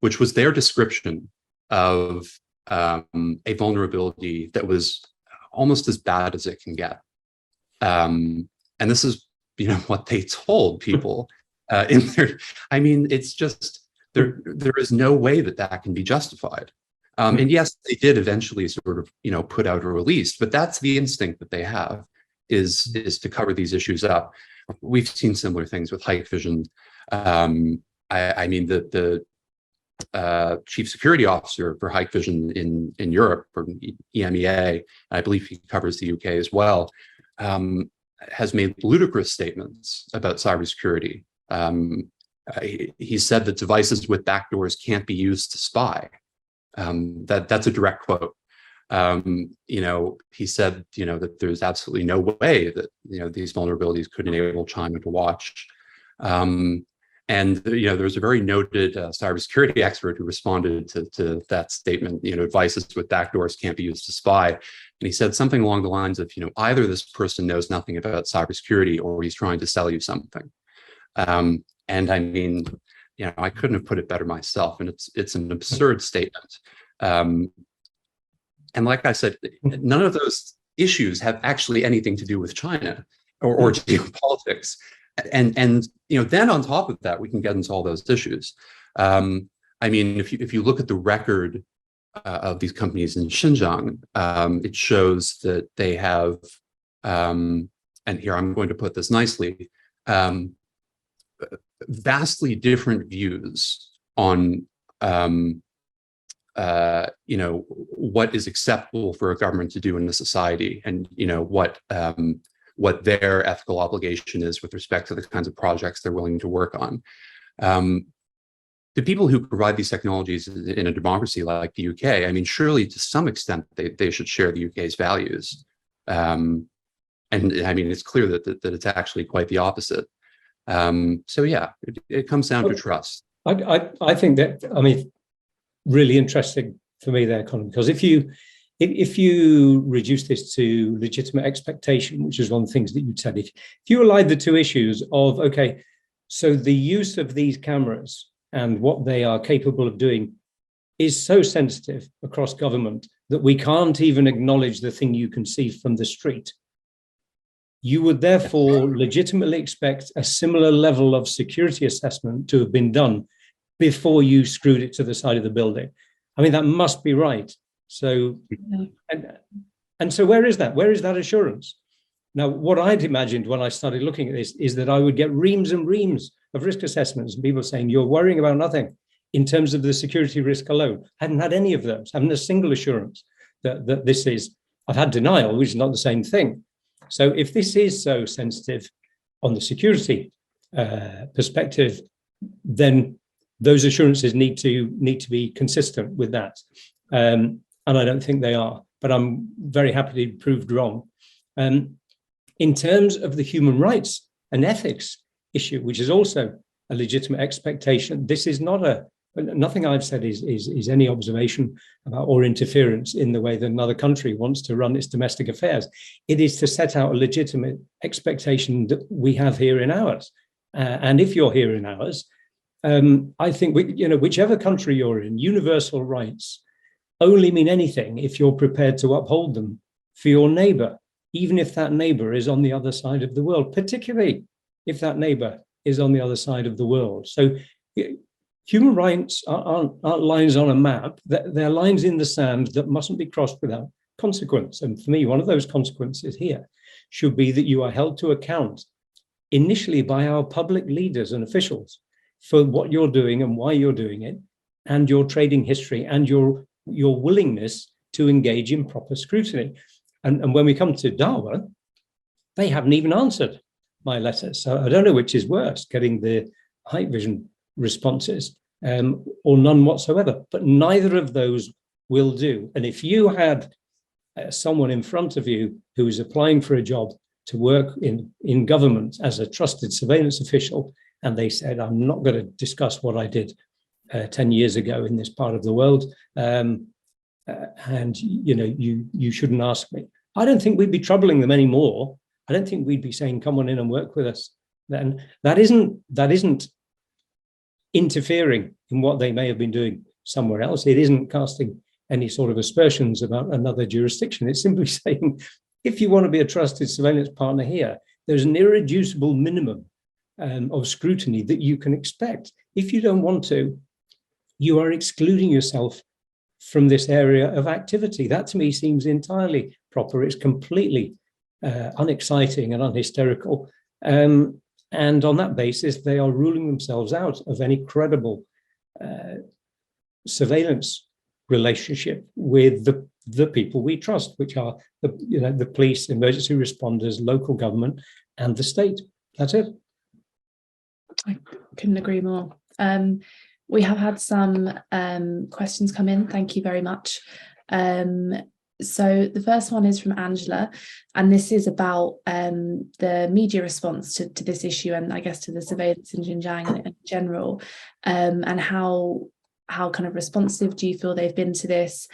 which was their description of a vulnerability that was almost as bad as it can get. And this is, what they told people in their, I mean, it's just, there is no way that can be justified. And yes, they did eventually sort of, put out a release, but that's the instinct that they have, is to cover these issues up. We've seen similar things with Hikvision. I mean, the chief security officer for Hikvision in Europe, for EMEA, I believe he covers the UK as well, has made ludicrous statements about cybersecurity. He said that devices with backdoors can't be used to spy. That's a direct quote. He said, that there's absolutely no way that, these vulnerabilities could enable China to watch. And there's a very noted cybersecurity expert who responded to that statement, devices with backdoors can't be used to spy. And he said something along the lines of, either this person knows nothing about cybersecurity or he's trying to sell you something. And I mean, I couldn't have put it better myself. And it's an absurd statement. And like I said, none of those issues have actually anything to do with China or geopolitics. And then on top of that, we can get into all those issues. I mean, if you look at the record of these companies in Xinjiang, it shows that they have, and here I'm going to put this nicely, vastly different views on what is acceptable for a government to do in a society, and what their ethical obligation is with respect to the kinds of projects they're willing to work on. The people who provide these technologies in a democracy like the UK, I mean, surely to some extent they should share the UK's values. And I mean, it's clear that it's actually quite the opposite. So yeah, it comes down to trust. I think that, I mean, really interesting for me there, Conor, because if you reduce this to legitimate expectation, which is one of the things that you said, if you allied the two issues of, okay, so the use of these cameras and what they are capable of doing is so sensitive across government that we can't even acknowledge the thing you can see from the street. You would therefore legitimately expect a similar level of security assessment to have been done before you screwed it to the side of the building. I mean, that must be right. So, and so where is that? Where is that assurance? Now, what I'd imagined when I started looking at this is that I would get reams and reams of risk assessments and people saying, you're worrying about nothing in terms of the security risk alone. I haven't had any of those. I haven't a single assurance that this is. I've had denial, which is not the same thing. So if this is so sensitive on the security perspective, then those assurances need to be consistent with that. And I don't think they are, but I'm very happy to be proved wrong. In terms of the human rights and ethics issue, which is also a legitimate expectation, this is not nothing I've said is any observation about or interference in the way that another country wants to run its domestic affairs. It is to set out a legitimate expectation that we have here in ours. And if you're here in ours, I think whichever country you're in, universal rights only mean anything if you're prepared to uphold them for your neighbor, even if that neighbor is on the other side of the world, particularly if that neighbor is on the other side of the world. So human rights aren't lines on a map. They're lines in the sand that mustn't be crossed without consequence. And for me, one of those consequences here should be that you are held to account initially by our public leaders and officials for what you're doing and why you're doing it, and your trading history and your willingness to engage in proper scrutiny. And when we come to Dahua, they haven't even answered my letters. So I don't know which is worse, getting the Hikvision responses or none whatsoever, but neither of those will do. And if you had someone in front of you who is applying for a job to work in government as a trusted surveillance official, and they said, I'm not going to discuss what I did 10 years ago in this part of the world, and you shouldn't ask me, I don't think we'd be troubling them anymore. I don't think we'd be saying, come on in and work with us. Then that isn't interfering in what they may have been doing somewhere else. It isn't casting any sort of aspersions about another jurisdiction. It's simply saying, if you want to be a trusted surveillance partner here, there's an irreducible minimum of scrutiny that you can expect. If you don't want to, you are excluding yourself from this area of activity. That to me seems entirely proper. It's completely unexciting and unhysterical. And on that basis, they are ruling themselves out of any credible surveillance relationship with the people we trust, which are the police, emergency responders, local government, and the state. That's it. I couldn't agree more. We have had some questions come in. Thank you very much. So the first one is from Angela, and this is about the media response to this issue, and I guess to the surveillance in Xinjiang in general, and how kind of responsive do you feel they've been to this?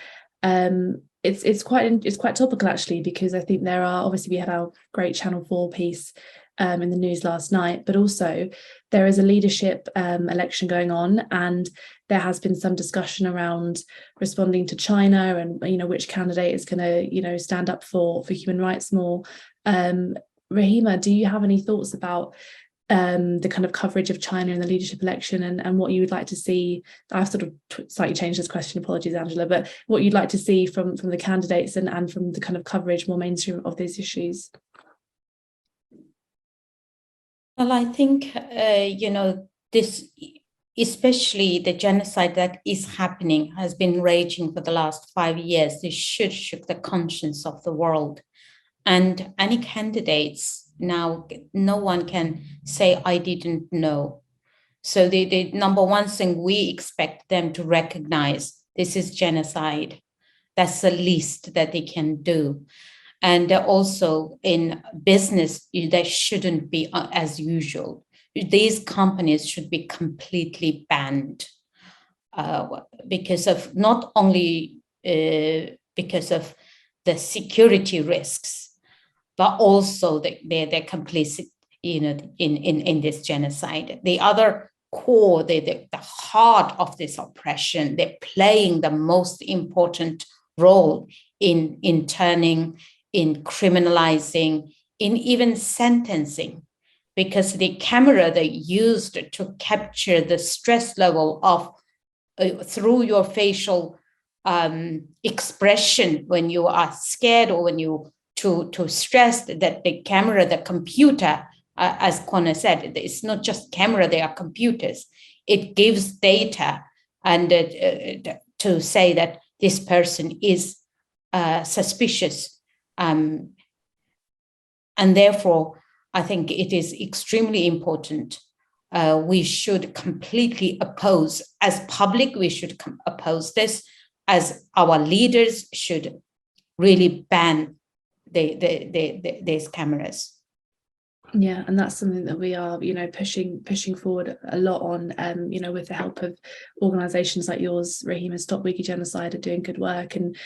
It's quite topical actually, because I think there are, obviously we had our great Channel 4 piece in the news last night, but also there is a leadership election going on, and there has been some discussion around responding to China and which candidate is going to stand up for human rights more. Rahima, do you have any thoughts about the kind of coverage of China in the leadership election and what you would like to see? I've sort of slightly changed this question, apologies Angela, but what you'd like to see from the candidates and from the kind of coverage more mainstream of these issues? Well, I think, this, especially the genocide that is happening, has been raging for the last 5 years. This should shook the conscience of the world. And any candidates now, no one can say, I didn't know. So the number one thing we expect them to recognize, this is genocide. That's the least that they can do. And also in business, they shouldn't be as usual. These companies should be completely banned because of not only because of the security risks, but also they're complicit, in this genocide. The other core, the heart of this oppression, they're playing the most important role in turning, in criminalizing, in even sentencing, because the camera they used to capture the stress level of through your facial expression when you are scared or when you too stressed, that the computer, as Conor said, it's not just camera, they are computers. It gives data and to say that this person is suspicious. And therefore, I think it is extremely important. We should completely oppose, as public, we should oppose this, as our leaders should really ban these cameras. Yeah, and that's something that we are, pushing forward a lot on, with the help of organisations like yours, Rahima. Stop Uyghur Genocide are doing good work, and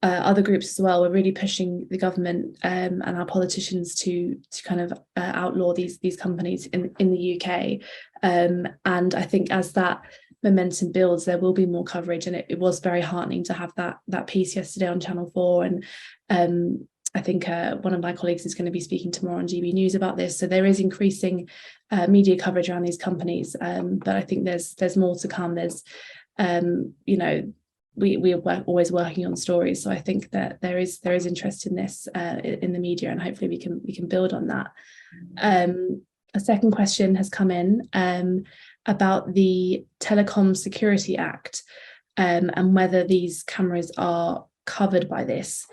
other groups as well. We're really pushing the government and our politicians to kind of outlaw these companies in the UK. And I think as that momentum builds, there will be more coverage. And it was very heartening to have that piece yesterday on Channel 4. And I think one of my colleagues is going to be speaking tomorrow on GB News about this. So there is increasing media coverage around these companies, but I think there's more to come. There's, we are always working on stories, so I think that there is interest in this in the media, and hopefully we can build on that. A second question has come in about the Telecom Security Act and whether these cameras are covered by this.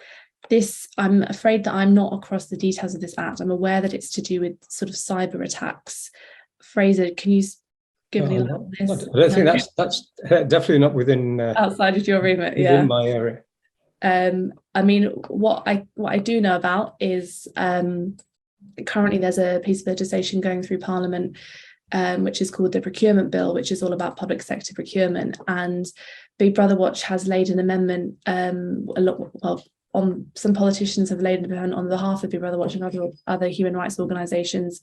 I'm afraid that I'm not across the details of this act. I'm aware that it's to do with sort of cyber attacks. Fraser, can you give any light on this? I don't think that's definitely not within outside of your remit. Within my area. I mean, what I do know about is currently there's a piece of legislation going through Parliament, which is called the Procurement Bill, which is all about public sector procurement. And Big Brother Watch has laid an amendment. Some politicians have laid an amendment on behalf of Big Brother Watch and other human rights organisations,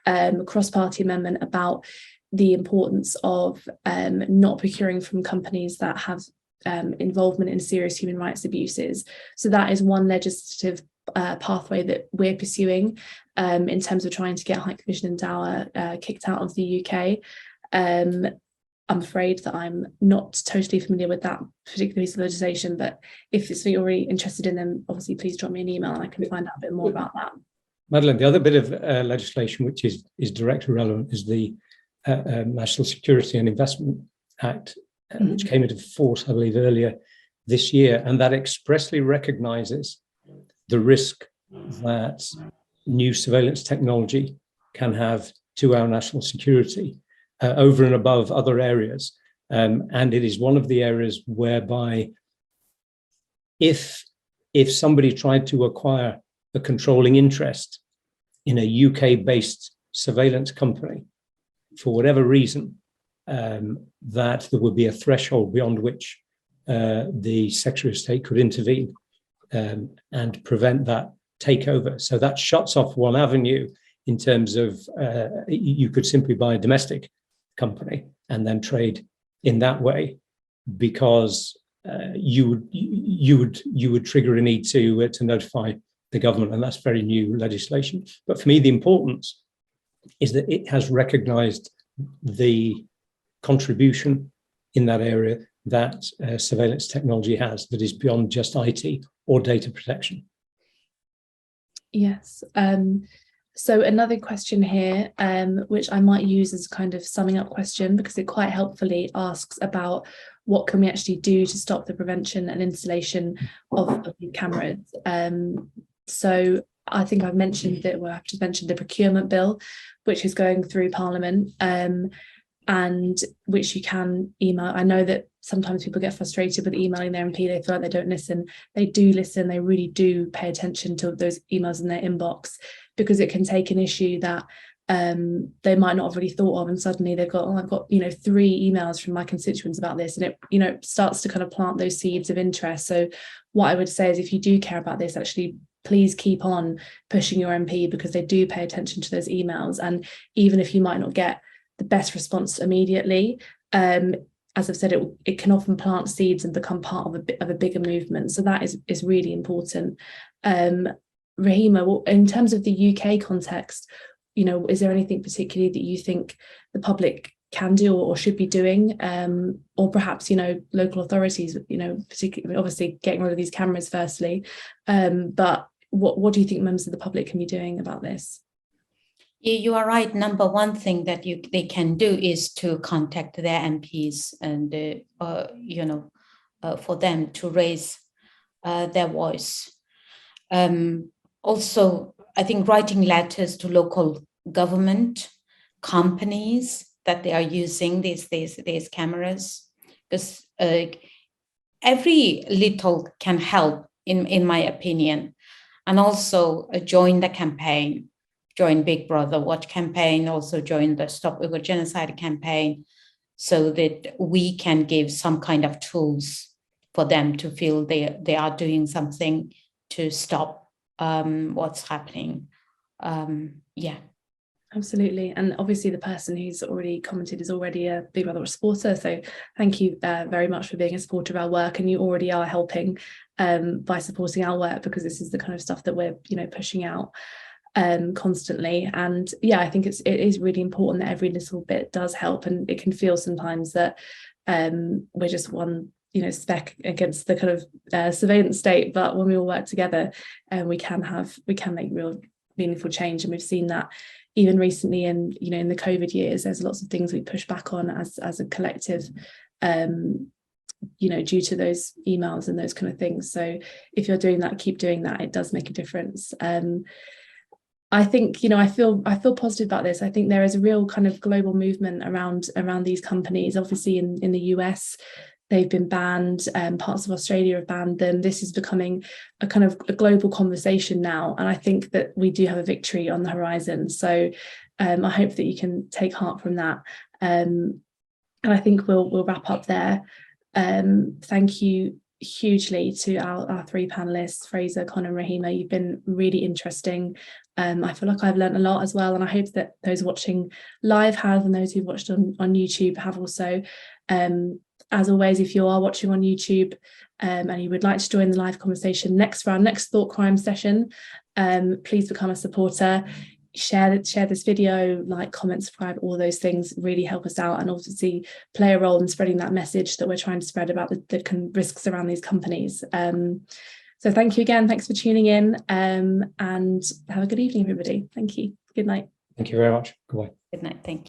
cross-party amendment about the importance of not procuring from companies that have involvement in serious human rights abuses. So that is one legislative pathway that we're pursuing in terms of trying to get Hikvision Dahua kicked out of the UK. I'm afraid that I'm not totally familiar with that particular piece of legislation, but if it's something you're really interested in, then obviously please drop me an email and I can find out a bit more about that. Madeleine, the other bit of legislation which is directly relevant is the National Security and Investment Act, which came into force, I believe, earlier this year, and that expressly recognises the risk that new surveillance technology can have to our national security over and above other areas. And it is one of the areas whereby if somebody tried to acquire a controlling interest in a UK-based surveillance company, for whatever reason, that there would be a threshold beyond which the Secretary of State could intervene and prevent that takeover. So that shuts off one avenue in terms of you could simply buy a domestic company and then trade in that way, because you would trigger a need to notify the government, and that's very new legislation. But for me, the importance is that it has recognised the contribution in that area that surveillance technology has, that is beyond just IT or data protection. Yes. So another question here, which I might use as a kind of summing up question, because it quite helpfully asks about what can we actually do to stop the prevention and installation of these cameras. So I think I've mentioned that, well, I've just mentioned the procurement bill, which is going through Parliament, and which you can email. I know that sometimes people get frustrated with emailing their MP. They feel like they don't listen. They do listen. They really do pay attention to those emails in their inbox, because it can take an issue that they might not have really thought of, and suddenly they've got, I've got 3 emails from my constituents about this, and it starts to kind of plant those seeds of interest. So what I would say is, if you do care about this, actually please keep on pushing your MP, because they do pay attention to those emails. And even if you might not get the best response immediately, as I've said, it can often plant seeds and become part of a bigger movement. So that is really important. Rahima, in terms of the UK context, is there anything particularly that you think the public can do or should be doing, or perhaps, you know, local authorities, you know, particularly obviously getting rid of these cameras firstly, but what do you think members of the public can be doing about this? You are right. Number one thing that they can do is to contact their MPs and, you know, for them to raise their voice. Also, I think writing letters to local government companies that they are using these cameras, because every little can help, in my opinion. And also join the campaign. Join Big Brother Watch campaign, also join the Stop Uyghur Genocide campaign, so that we can give some kind of tools for them to feel they are doing something to stop what's happening. Yeah. Absolutely. And obviously the person who's already commented is already a Big Brother Watch supporter. So thank you very much for being a supporter of our work. And you already are helping by supporting our work, because this is the kind of stuff that we're, you know, pushing out constantly. And yeah, I think it is really important that every little bit does help. And it can feel sometimes that we're just one, you know, speck against the kind of surveillance state, but when we all work together, we can make real meaningful change. And we've seen that even recently in, you know, in the COVID years. There's lots of things we push back on as a collective, you know, due to those emails and those kind of things. So if you're doing that, keep doing that. It does make a difference. I think, you know, I feel positive about this. I think there is a real kind of global movement around these companies. Obviously in the US, they've been banned, parts of Australia have banned them. This is becoming a kind of a global conversation now. And I think that we do have a victory on the horizon. So I hope that you can take heart from that. And I think we'll wrap up there. Thank you hugely to our three panelists, Fraser, Conor and Rahima. You've been really interesting. I feel like I've learned a lot as well, and I hope that those watching live have, and those who've watched on YouTube have also. As always, if you are watching on YouTube and you would like to join the live conversation for our next thought crime session, please become a supporter. Share this video, like, comment, subscribe. All those things really help us out, and obviously play a role in spreading that message that we're trying to spread about the risks around these companies. So thank you again. Thanks for tuning in, and have a good evening, everybody. Thank you. Good night. Thank you very much. Goodbye. Good night. Thank you.